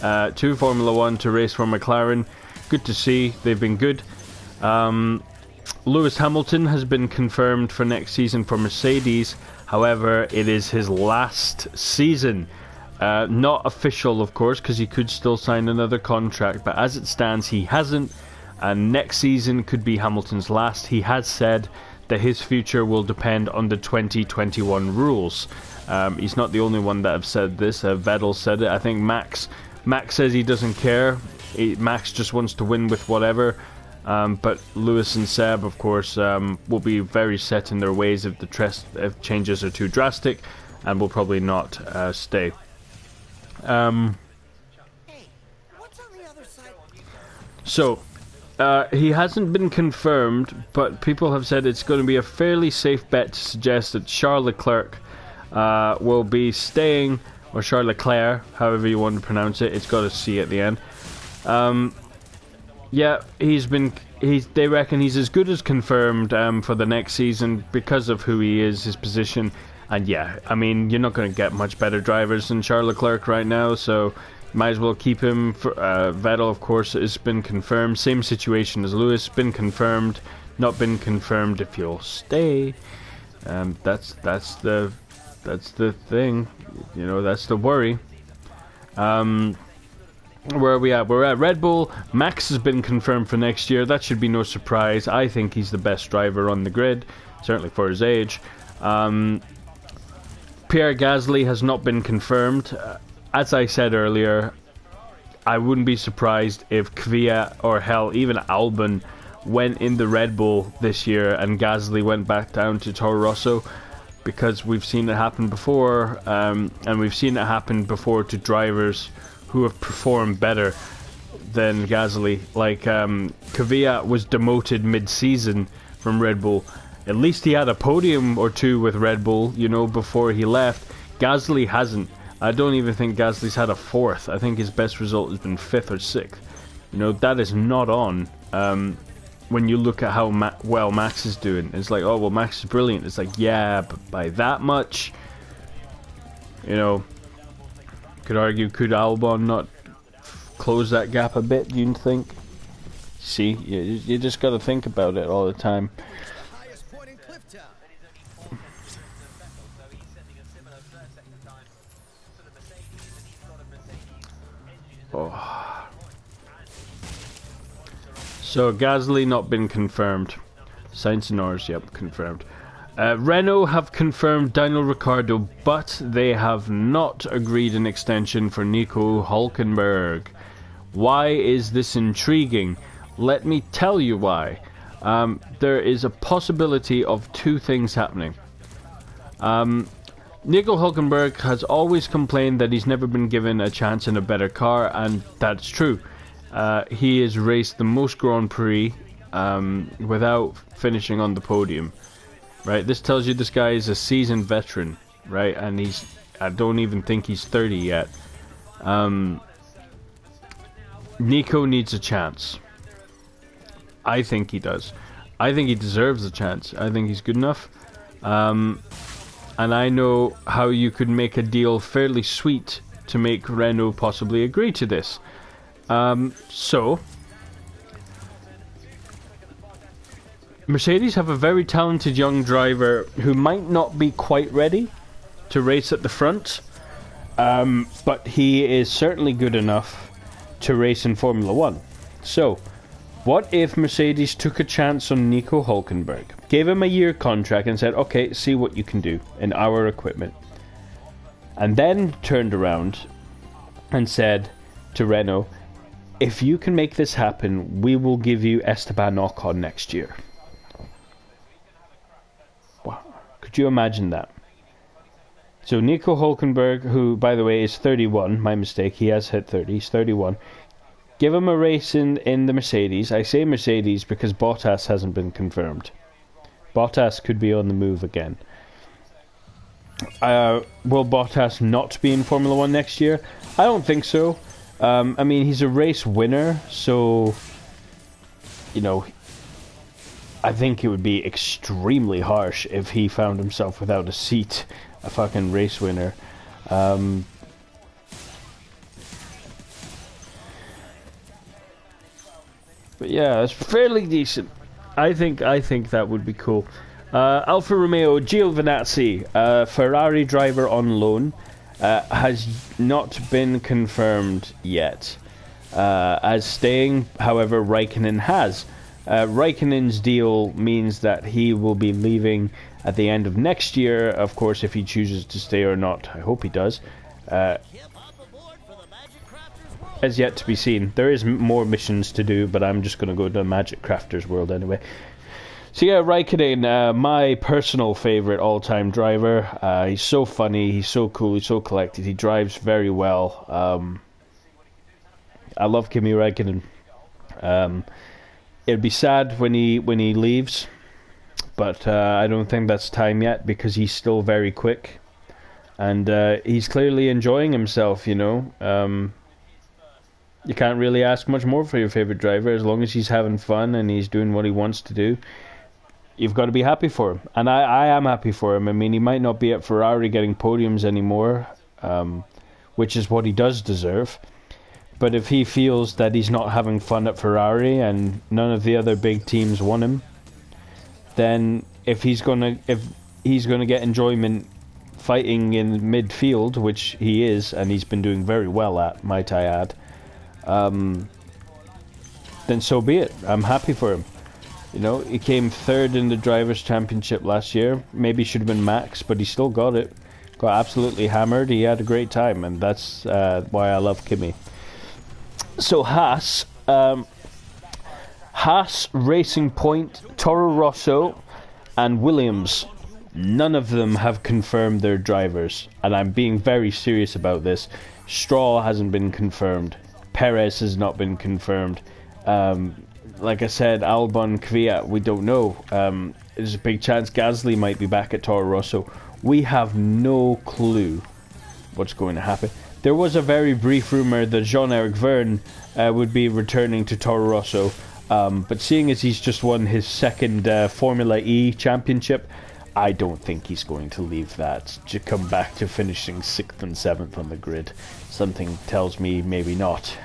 to Formula 1 to race for McLaren. good to see. They've been good. Lewis Hamilton has been confirmed for next season for Mercedes. However, it is his last season. Not official, of course, because he could still sign another contract, but as it stands, he hasn't, and next season could be Hamilton's last. He has said that his future will depend on the 2021 rules. He's not the only one that have said this. Vettel said it. I think Max says he doesn't care. Max just wants to win with whatever. But Lewis and Seb, of course, will be very set in their ways if changes are too drastic, and will probably not stay. So, he hasn't been confirmed, but people have said it's going to be a fairly safe bet to suggest that Charles Leclerc will be staying, or Charles Leclerc, however you want to pronounce it. It's got a C at the end. Yeah, they reckon he's as good as confirmed for the next season because of who he is, his position. And yeah, I mean, you're not going to get much better drivers than Charles Leclerc right now, so might as well keep him. Vettel, of course, has been confirmed. Same situation as Lewis, been confirmed, not been confirmed if you'll stay. That's the thing, you know, that's the worry. Where are we at? We're at Red Bull. Max has been confirmed for next year. That should be no surprise. I think he's the best driver on the grid, certainly for his age. Pierre Gasly has not been confirmed. As I said earlier, I wouldn't be surprised if Kvyat or hell, even Albon went in the Red Bull this year and Gasly went back down to Toro Rosso, because we've seen it happen before, and we've seen it happen before to drivers who have performed better than Gasly. Like Kvyat was demoted mid-season from Red Bull. At least he had a podium or two with Red Bull, you know, before he left. Gasly hasn't. I don't even think Gasly's had a fourth. I think his best result has been 5th or 6th. You know, that is not on. When you look at how well Max is doing, it's like, oh, well, Max is brilliant. It's like, yeah, but by that much, you know, could argue, could Albon not close that gap a bit, do you think? See, you just got to think about it all the time. Oh. So Gasly not been confirmed. Sainz and Norris, yep, confirmed. Renault have confirmed Daniel Ricciardo, but they have not agreed an extension for Nico Hülkenberg. Why is this intriguing? Let me tell you why. There is a possibility of two things happening. Nico Hülkenberg has always complained that he's never been given a chance in a better car, and that's true. He has raced the most Grand Prix without finishing on the podium. Right, this tells you this guy is a seasoned veteran, right? And I don't even think he's 30 yet. Nico needs a chance. I think he does. I think he deserves a chance. I think he's good enough. And I know how you could make a deal fairly sweet to make Renault possibly agree to this. So, Mercedes have a very talented young driver who might not be quite ready to race at the front, but he is certainly good enough to race in Formula 1. So, what if Mercedes took a chance on Nico Hülkenberg, gave him a year contract and said, okay, see what you can do in our equipment, and then turned around and said to Renault, if you can make this happen, we will give you Esteban Ocon next year. Wow. Could you imagine that? So Nico Hülkenberg, who, by the way, is 31, my mistake, he has hit 30, he's 31. Give him a race in the Mercedes. I say Mercedes because Bottas hasn't been confirmed. Bottas could be on the move again. Will Bottas not be in Formula 1 next year? I don't think so. I mean, he's a race winner, so, you know, I think it would be extremely harsh if he found himself without a seat, a fucking race winner. But yeah, it's fairly decent. I think that would be cool. Alfa Romeo Giovinazzi, Ferrari driver on loan, has not been confirmed yet. As staying, however, Raikkonen has. Raikkonen's deal means that he will be leaving at the end of next year, of course, if he chooses to stay or not. I hope he does. As yet to be seen. There is more missions to do, but I'm just going to go to Magic Crafters World anyway. So yeah, Raikkonen, my personal favourite all-time driver. He's so funny, he's so cool, he's so collected, he drives very well. I love Kimi Räikkönen. It'd be sad when he leaves, but I don't think that's time yet because he's still very quick, and he's clearly enjoying himself. You know, you can't really ask much more for your favorite driver as long as he's having fun and he's doing what he wants to do. You've got to be happy for him, and I am happy for him. I mean, he might not be at Ferrari getting podiums anymore, which is what he does deserve. But if he feels that he's not having fun at Ferrari and none of the other big teams want him, then if he's gonna get enjoyment fighting in midfield, which he is, and he's been doing very well at, might I add, then so be it. I'm happy for him. You know, he came third in the Drivers' Championship last year. Maybe should have been Max, but he still got it. Got absolutely hammered. He had a great time, and that's why I love Kimi. So Haas, Racing Point, Toro Rosso, and Williams. None of them have confirmed their drivers, and I'm being very serious about this. Stroll hasn't been confirmed. Perez has not been confirmed. Like I said, Albon, Kvyat, we don't know. There's a big chance Gasly might be back at Toro Rosso. We have no clue what's going to happen. There was a very brief rumour that Jean-Eric Vergne would be returning to Toro Rosso, but seeing as he's just won his second Formula E championship, I don't think he's going to leave that to come back to finishing 6th and 7th on the grid. Something tells me maybe not,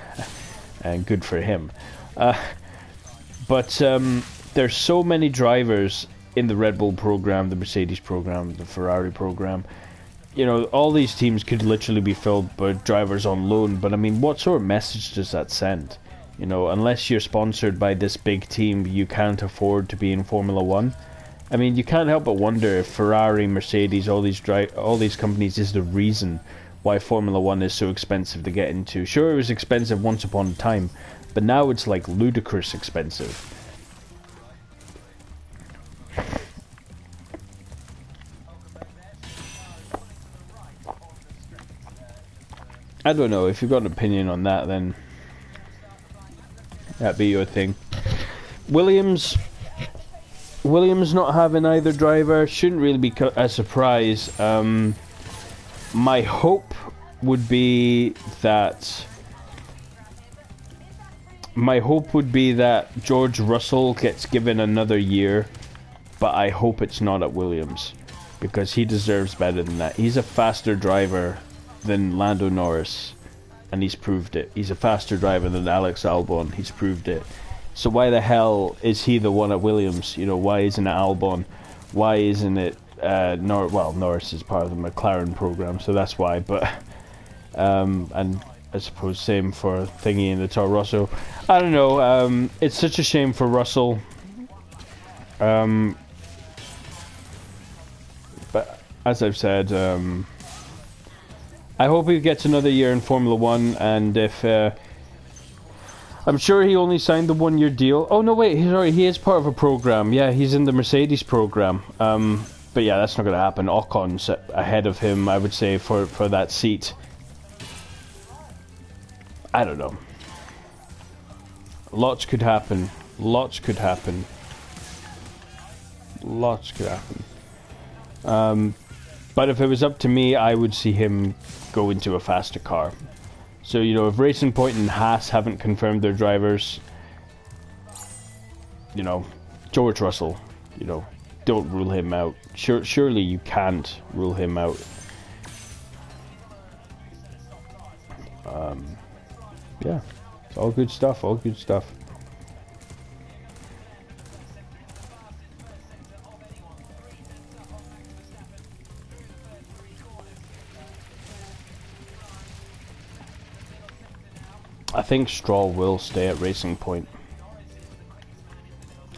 and good for him. But there's so many drivers in the Red Bull program, the Mercedes program, the Ferrari program. You know, all these teams could literally be filled by drivers on loan, but I mean, what sort of message does that send? You know, unless you're sponsored by this big team, you can't afford to be in Formula One. I mean, you can't help but wonder if Ferrari, Mercedes, all these companies is the reason why Formula One is so expensive to get into. Sure, it was expensive once upon a time, but now it's like ludicrous expensive. I don't know, if you've got an opinion on that, then that'd be your thing. Williams not having either driver shouldn't really be a surprise. My hope would be that George Russell gets given another year, but I hope it's not at Williams, because he deserves better than that. He's a faster driver than Lando Norris, and he's proved it. He's a faster driver than Alex Albon. He's proved it. So why the hell is he the one at Williams? You know, why isn't it Albon? Why isn't it Norris is part of the McLaren program, so that's why. But and I suppose same for Thingy in the Toro Rosso. I don't know. It's such a shame for Russell. But as I've said, I hope he gets another year in Formula One, and if I'm sure he only signed the 1-year deal. Oh no, wait, sorry, he is part of a program. Yeah, he's in the Mercedes program. But yeah, that's not going to happen. Ocon's ahead of him, I would say, for that seat. I don't know. Lots could happen. Lots could happen. Lots could happen. But if it was up to me, I would see him go into a faster car. So, you know, if Racing Point and Haas haven't confirmed their drivers, you know, George Russell, you know, don't rule him out. Surely you can't rule him out. Yeah, it's all good stuff, all good stuff. I think Stroll will stay at Racing Point.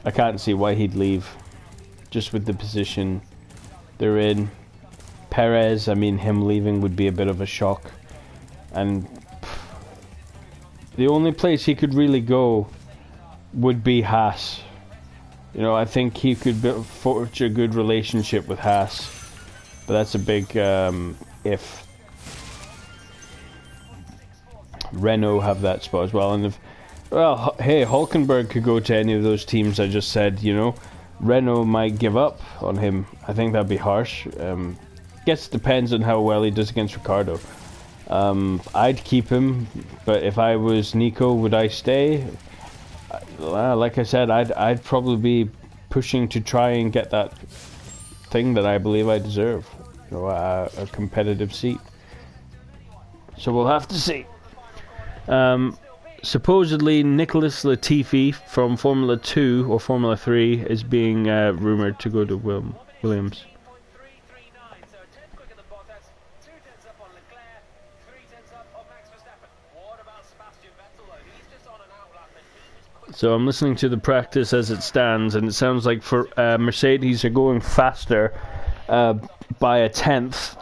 I can't see why he'd leave, just with the position they're in. Perez, I mean, him leaving would be a bit of a shock. And the only place he could really go would be Haas. You know, I think he could forge a good relationship with Haas. But that's a big if. Renault have that spot as well. And if, well, hey, Hulkenberg could go to any of those teams I just said, you know. Renault might give up on him. I think that'd be harsh. Guess it depends on how well he does against Ricardo. I'd keep him, but if I was Nico, would I stay? Like I said, I'd probably be pushing to try and get that thing that I believe I deserve. You know, a competitive seat. So we'll have to see. Supposedly Nicholas Latifi from Formula 2 or Formula 3 is being rumoured to go to Williams. So I'm listening to the practice as it stands, and it sounds like for Mercedes are going faster by a tenth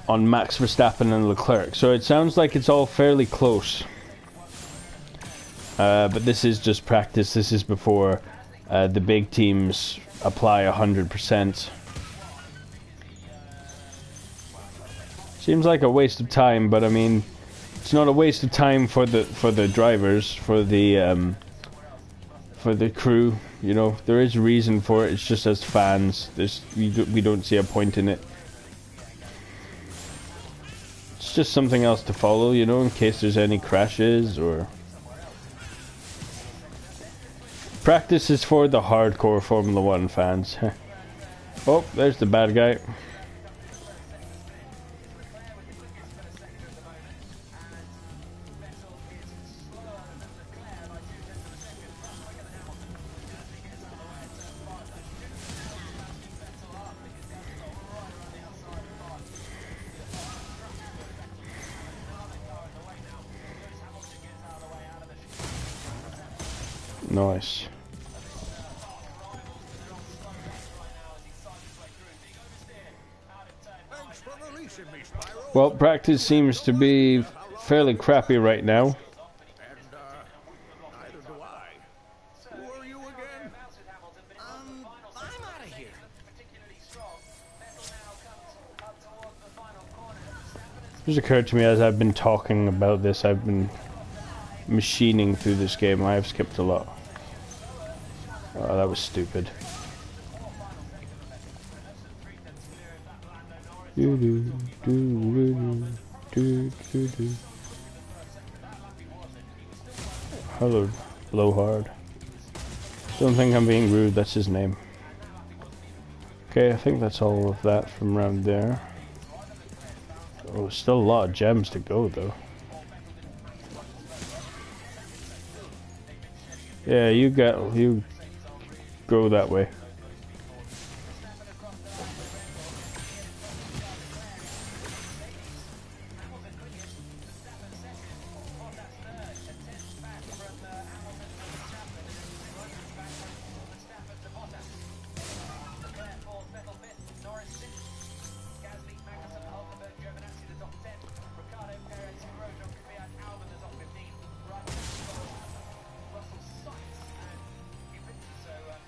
on Max Verstappen and Leclerc. So it sounds like it's all fairly close. But this is just practice. This is before the big teams apply 100%. Seems like a waste of time, but I mean, it's not a waste of time for the drivers, for the crew. You know, there is a reason for it. It's just as fans, we don't see a point in it. It's just something else to follow, you know, in case there's any crashes or. Practice is for the hardcore Formula 1 fans. Oh, there's the bad guy. Nice. Well, practice seems to be fairly crappy right now. Neither do I. Who are you again? I'm out of here. It just occurred to me as I've been talking about this, I've been machining through this game. I have skipped a lot. Oh, that was stupid. Hello, Blowhard. Don't think I'm being rude, that's his name. Okay, I think that's all of that from around there. Oh, still a lot of gems to go though. Yeah, you go that way.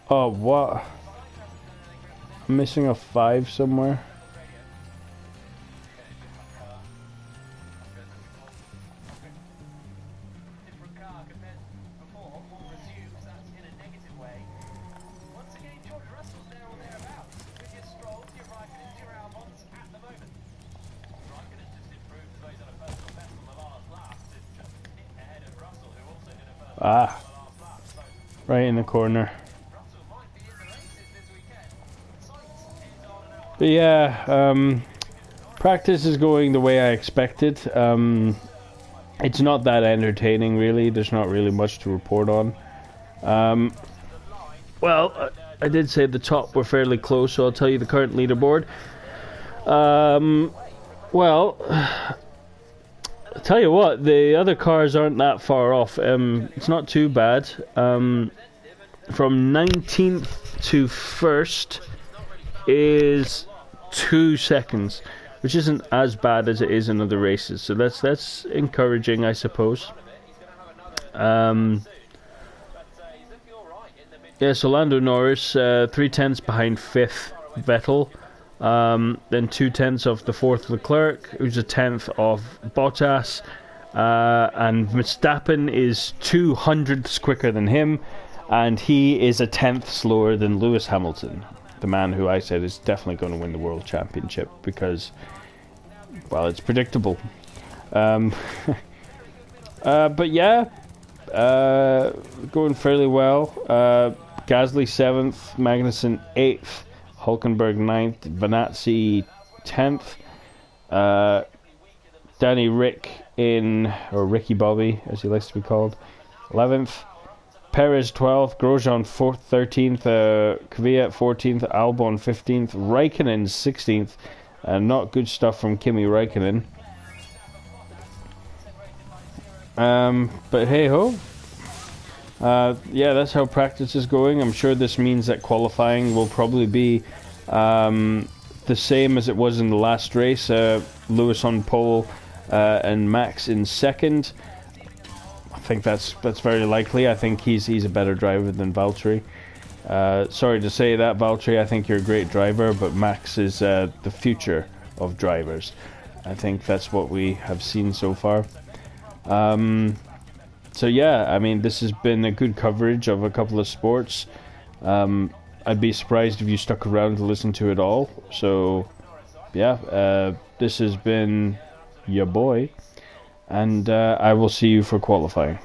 Oh, what? I'm missing a 5 somewhere. Ah, right in the corner. But yeah, practice is going the way I expected. It's not that entertaining, really. There's not really much to report on. Well, I did say at the top we're fairly close, so I'll tell you the current leaderboard. Well, Tell you what, the other cars aren't that far off. It's not too bad. From 19th to 1st is 2 seconds, which isn't as bad as it is in other races. So that's encouraging, I suppose. So Lando Norris, 3/10 behind 5th Vettel. Then 2/10 of the 4th Leclerc, who's a 10th of Bottas, and Verstappen is 200ths quicker than him, and he is a 10th slower than Lewis Hamilton, the man who I said is definitely going to win the World Championship because, well, it's predictable. But yeah, going fairly well. Gasly 7th, Magnussen 8th. Hulkenberg 9th, Venazzi 10th, Danny Rick or Ricky Bobby as he likes to be called, 11th, Perez 12th, Grosjean 13th, Kvyat 14th, Albon 15th, Raikkonen 16th, not good stuff from Kimi Raikkonen. But hey ho. Yeah, that's how practice is going. I'm sure this means that qualifying will probably be the same as it was in the last race. Lewis on pole and Max in second. I think that's very likely. I think he's a better driver than Valtteri. Sorry to say that, Valtteri. I think you're a great driver, but Max is the future of drivers. I think that's what we have seen so far. So yeah, I mean, this has been a good coverage of a couple of sports. I'd be surprised if you stuck around to listen to it all. So yeah, this has been your boy, and I will see you for qualifying.